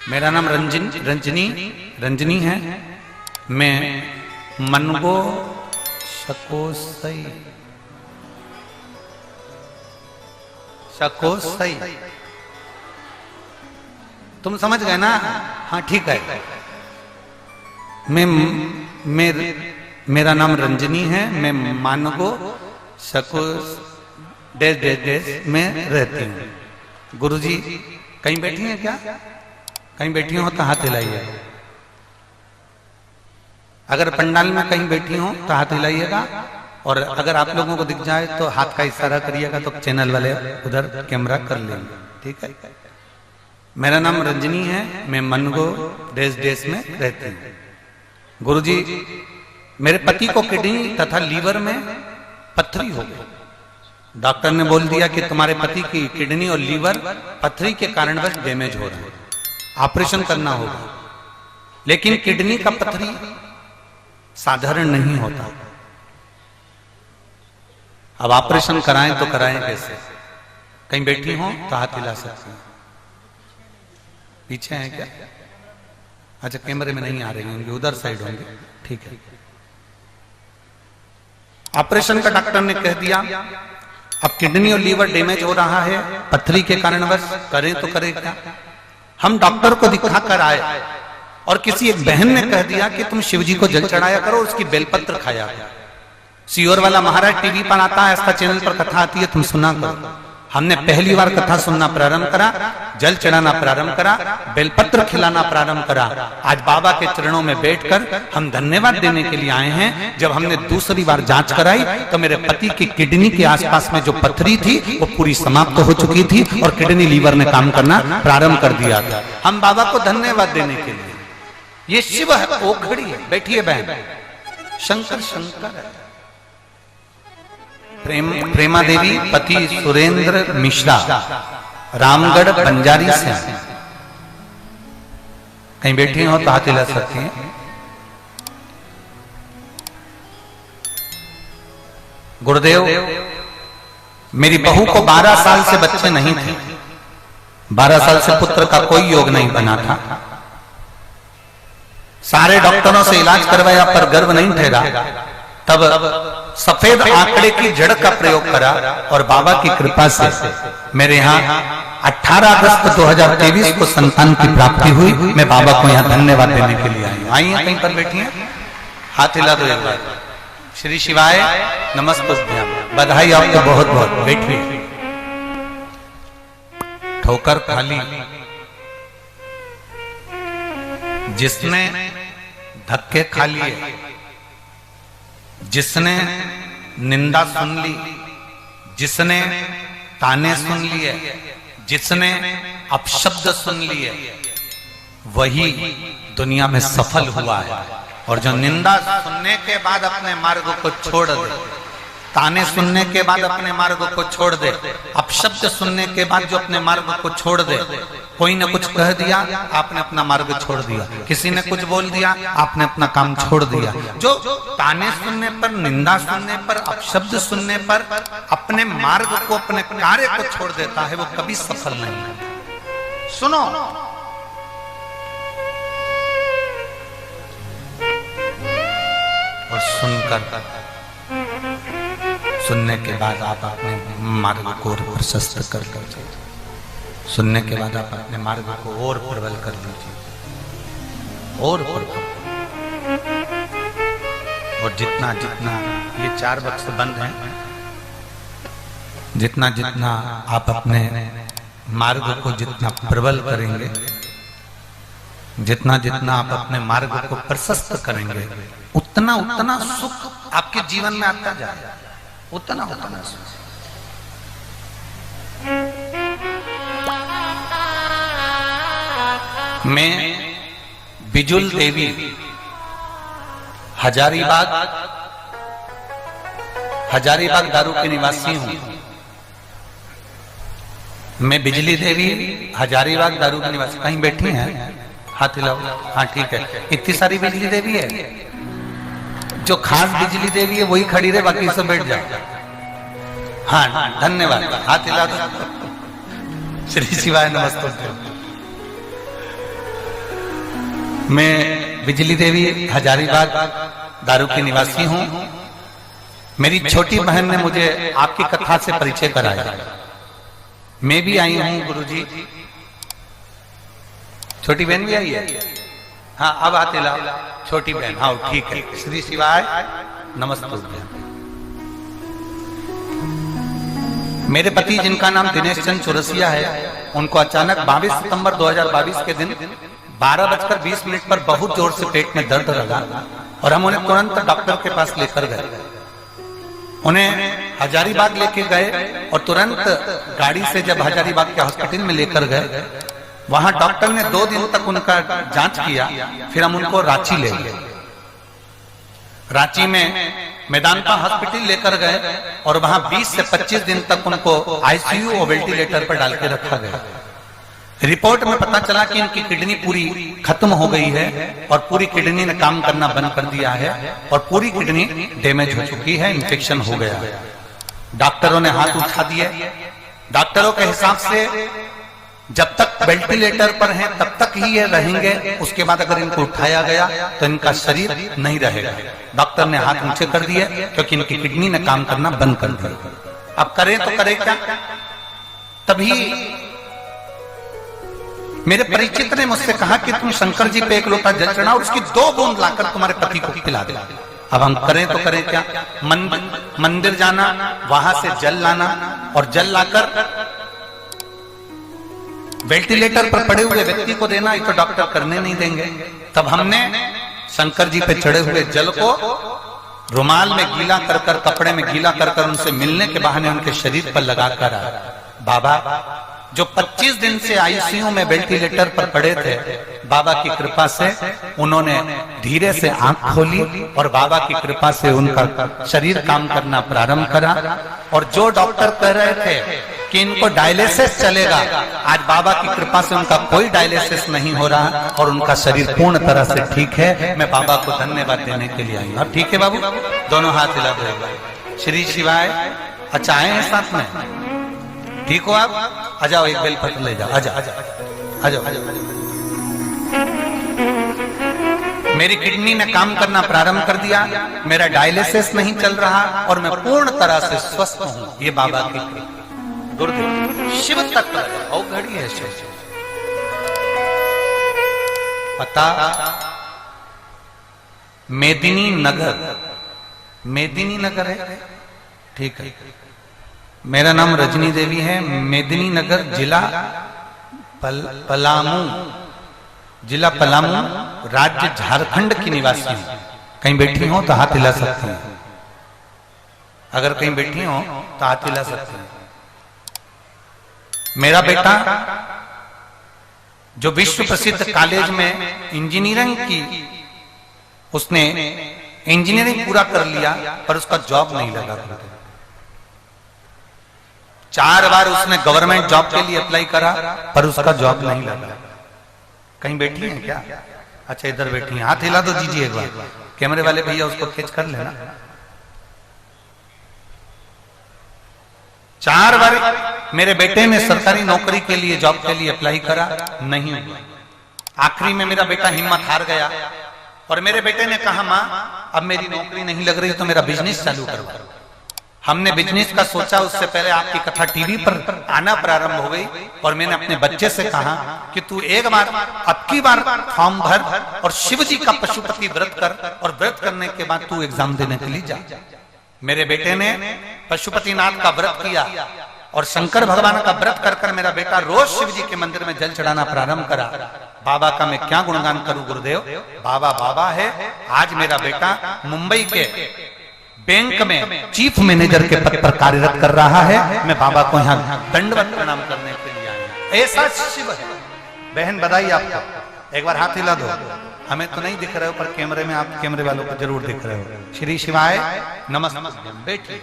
मेरा नाम रंजनी है। मैं मनगो शकोसई तुम समझ गए ना? हाँ ठीक है। मेरा नाम रंजनी है। मैं मानगो शकोस डेस में रहती हूँ। गुरुजी कहीं बैठी हैं क्या? कहीं बैठी हो तो हाथ हिलाइए। अगर पंडाल में कहीं बैठी हो तो हाथ हिलाइएगा, और अगर आप लोगों को दिख जाए तो हाथ का इशारा करिएगा तो चैनल वाले उधर कैमरा कर लेंगे। ठीक है। मेरा नाम रंजनी है। मैं मनगो डेस में रहती हूँ। गुरुजी मेरे पति को किडनी तथा लीवर में पथरी हो गई। डॉक्टर ने बोल दिया कि तुम्हारे पति की किडनी और लीवर पथरी के कारणवश डैमेज हो रहा है, ऑपरेशन करना होगा। लेकिन किडनी का पथरी साधारण नहीं होता। अब ऑपरेशन कराएं तो कराएं कैसे? कहीं बैठी हो तो हाथ हिला सकते हैं। पीछे हैं क्या? अच्छा, कैमरे में नहीं आ रही होंगे, उधर साइड होंगे। ठीक है। ऑपरेशन का डॉक्टर ने कह दिया अब किडनी और लीवर डैमेज हो रहा है पथरी के कारणवश, करें तो करें क्या? हम डॉक्टर को दिखा कर आए और किसी एक बहन ने कह दिया कि तुम शिवजी को जल चढ़ाया करो, उसकी बेलपत्र खाया करो। सियोर वाला महाराज टीवी पर आता है, आस्था चैनल पर कथा आती है, तुम सुना करो। हमने पहली बार कथा सुनना प्रारंभ करा, जल चढ़ाना प्रारंभ करा, बेलपत्र खिलाना प्रारंभ करा। आज बाबा के चरणों में बैठकर हम धन्यवाद देने के लिए आए हैं। जब हमने दूसरी बार जांच कराई तो मेरे पति की किडनी के आसपास में जो पथरी थी वो पूरी समाप्त हो चुकी थी और किडनी लीवर ने काम करना प्रारंभ कर दिया था। हम बाबा को धन्यवाद देने के लिए, ये शिव है, ओखड़ी है। बैठिए बहन। शंकर शंकर है। प्रेमा देवी पति सुरेंद्र मिश्रा, रामगढ़ बंजारी से। कहीं बैठी हो तो हाथ हिला सकती हैं। गुरुदेव मेरी बहू को 12 साल से बच्चे नहीं थे। 12 साल से पुत्र का कोई योग नहीं बना था। सारे डॉक्टरों से इलाज करवाया पर गर्भ नहीं ठहरा। तब सफेद आंकड़े की जड़ का प्रयोग करा और बाबा की कृपा से मेरे यहाँ 18 अगस्त 2023 को संतान की प्राप्ति हुई। मैं बाबा को यहाँ धन्यवाद देने के लिए आई हूँ। आई हैं, कहीं पर बैठी हैं? हाथ हिला दो एक बार। श्री शिवाय नमस्तुभ्यम। बधाई आपको बहुत बहुत। बैठिए। ठोकर खाली जिसने धक्के खा लिए, जिसने निंदा सुन ली, जिसने ताने सुन लिए, जिसने अपशब्द सुन लिए, वही दुनिया में सफल हुआ है। और जो निंदा सुनने के बाद अपने मार्ग को छोड़ दे, ताने सुनने के बाद अपने मार्ग को छोड़ दे, अपशब्द सुनने के बाद जो अपने मार्ग को छोड़ दे, कोई ने कुछ कह दिया आपने अपना मार्ग छोड़ दिया, किसी ने कुछ बोल दिया आपने अपना काम छोड़ दिया। जो ताने सुनने पर, निंदा सुनने पर, अपशब्द सुनने पर अपने मार्ग को, अपने कार्य को छोड़ देता है, वो कभी सफल नहीं है। सुनो, और सुनने के बाद आप अपने मार्ग को और प्रशस्त कर लीजिए। सुनने के बाद आप अपने मार्ग को और प्रबल कर लीजिए, और प्रबल। और जितना जितना ये 4 बक्स बंद हैं, जितना जितना आप अपने मार्ग को जितना प्रबल करेंगे, जितना जितना आप अपने मार्ग को प्रशस्त करेंगे, उतना उतना सुख आपके जीवन में आता जाएगा। उतना उतना सुख। मैं बिजुल देवी हजारीबाग दारू के निवासी हूं। मैं बिजली देवी हजारीबाग दारू के निवासी। कहीं बैठी हैं? हाथ हिलाओ। हाँ ठीक है। इतनी सारी बिजली देवी है। जो खास बिजली देवी है वही खड़ी रहे, बाकी सब बैठ जाओ। हाँ धन्यवाद। हाथ हिला दो। श्री शिवाय नमस्तुभ्यम। मैं बिजली देवी हजारीबाग दारू की निवासी हूँ। मेरी छोटी बहन ने मुझे आपकी कथा से परिचय कराया। मैं भी आई हूँ गुरुजी। छोटी बहन भी आई है? हाँ, अब आते लाओ छोटी बहन। हाँ ठीक है। श्री शिवाय नमस्ते। मेरे पति जिनका नाम दिनेश चंद चौरसिया है, उनको अचानक 22 सितंबर 2022 के दिन 12:20 पर बहुत जोर से पेट में दर्द लगा और हम उन्हें तुरंत डॉक्टर के पास लेकर गए। उन्हें हजारीबाग लेके गए और तुरंत गाड़ी से जब हजारीबाग के हॉस्पिटल में लेकर गए, वहां डॉक्टर ने 2 दिन तक उनका जांच किया। फिर हम उनको रांची ले गए। रांची में मेदांता हॉस्पिटल लेकर गए और वहां 20 से 25 दिन तक उनको आईसीयू और वेंटिलेटर पर डाल के रखा गया। रिपोर्ट में पता चला कि इनकी किडनी पूरी खत्म हो गई है और पूरी किडनी ने काम करना बंद कर दिया है और पूरी किडनी डैमेज हो चुकी है, इन्फेक्शन हो गया है। डॉक्टरों ने हाथ उठा दिए। डॉक्टरों के हिसाब से जब तक वेंटिलेटर पर हैं तब तक ही ये रहेंगे, उसके बाद अगर इनको उठाया गया तो इनका शरीर नहीं रहेगा। डॉक्टर ने हाथ ऊंचे कर दिए क्योंकि इनकी किडनी ने काम करना बंद कर दिया। अब करें तो करें क्या? तभी मेरे परिचित ने मुझसे कहा कि तुम शंकर जी पे 1 लोटा जल चढ़ाओ और उसकी 2 बूंद लाकर तुम्हारे पति को पिला दे। अब हम करें तो करें क्या? मंदिर जाना, वहां से जल लाना और जल लाकर वेंटिलेटर पर पड़े हुए व्यक्ति को देना, ये तो डॉक्टर करने नहीं देंगे। तब हमने शंकर जी पे चढ़े हुए जल को रुमाल में गीला कर कर, कपड़े में गीला कर कर उनसे मिलने के बहाने उनके शरीर पर लगाकर बाबा जो 25 दिन से आईसीयू में वेंटिलेटर पर पड़े थे, बाबा की कृपा से उन्होंने धीरे से आंख खोली और बाबा की कृपा से उनका शरीर काम करना प्रारंभ करा। और जो डॉक्टर कह रहे थे कि इनको डायलिसिस चलेगा, आज बाबा की कृपा से उनका कोई डायलिसिस नहीं हो रहा और उनका शरीर पूर्ण तरह से ठीक है। मैं बाबा को धन्यवाद देने के लिए आई हूँ। ठीक है बाबू, दोनों हाथ हिला दो। श्री शिवाय। अच्छा आए हैं साथ में? ठीक हो आप? आ जाओ, एक बेलपत्र ले जाओ। आ जाओ आ जाओ। मेरी किडनी ने काम करना प्रारंभ कर दिया, मेरा डायलिसिस नहीं चल रहा और मैं पूर्ण तरह से स्वस्थ हूँ। ये बाबा की गुरुदेव शिव तत्व और घड़ी है शिव। पता मेदिनी नगर है। ठीक है। मेरा नाम रजनी देवी है। मेदिनी नगर, जिला पलामू, राज्य झारखंड की निवासी हूं। कहीं बैठी हो तो हाथ हिला सकती हैं। अगर कहीं बैठी हो तो हाथ हिला सकती हैं। मेरा बेटा जो विश्व प्रसिद्ध कॉलेज में इंजीनियरिंग की, उसने इंजीनियरिंग पूरा कर लिया पर उसका जॉब नहीं लगा। 4 बार उसने गवर्नमेंट जॉब के लिए अप्लाई करा पर उसका जॉब नहीं लगा। कहीं बैठी है क्या? अच्छा इधर बैठी है। हाथ हिला दो दीजिए एक बार। कैमरे वाले भैया उसको खींच कर लेना। 4 बार मेरे बेटे ने सरकारी नौकरी के लिए, जॉब के लिए अप्लाई करा, नहीं हुआ। आखिरी में मेरा बेटा हिम्मत हार गया और मेरे बेटे ने कहा, मां अब मेरी नौकरी नहीं लग रही तो मेरा बिजनेस चालू करो। हमने बिजनेस का सोचा, उससे पहले आपकी कथा टीवी पर आना प्रारंभ हो गई और मैंने अपने बच्चे से कहा कि तू एक बार, अब की बार फॉर्म भर और शिव जी का पशुपति व्रत कर और व्रत करने के बाद तू एग्जाम देने के लिए जा। मेरे बेटे ने पशुपतिनाथ का व्रत किया और शंकर भगवान का व्रत कर कर मेरा बेटा रोज शिव जी के मंदिर में जल चढ़ाना प्रारंभ करा। बाबा का मैं क्या गुणगान करूं गुरुदेव। बाबा बाबा है। आज मेरा बेटा मुंबई के बैंक में चीफ मैनेजर के पद पर कार्यरत कर रहा है। मैं बाबा को यहाँ दंडवत प्रणाम करने के लिए आया हूं। ऐसा शिव है। बहन बधाई आपको। एक बार हाथ हिला दो। हमें तो नहीं दिख रहे हो पर कैमरे में आप कैमरे वालों को जरूर दिख रहे हो। श्री शिवाय नमस्ते। बैठिए।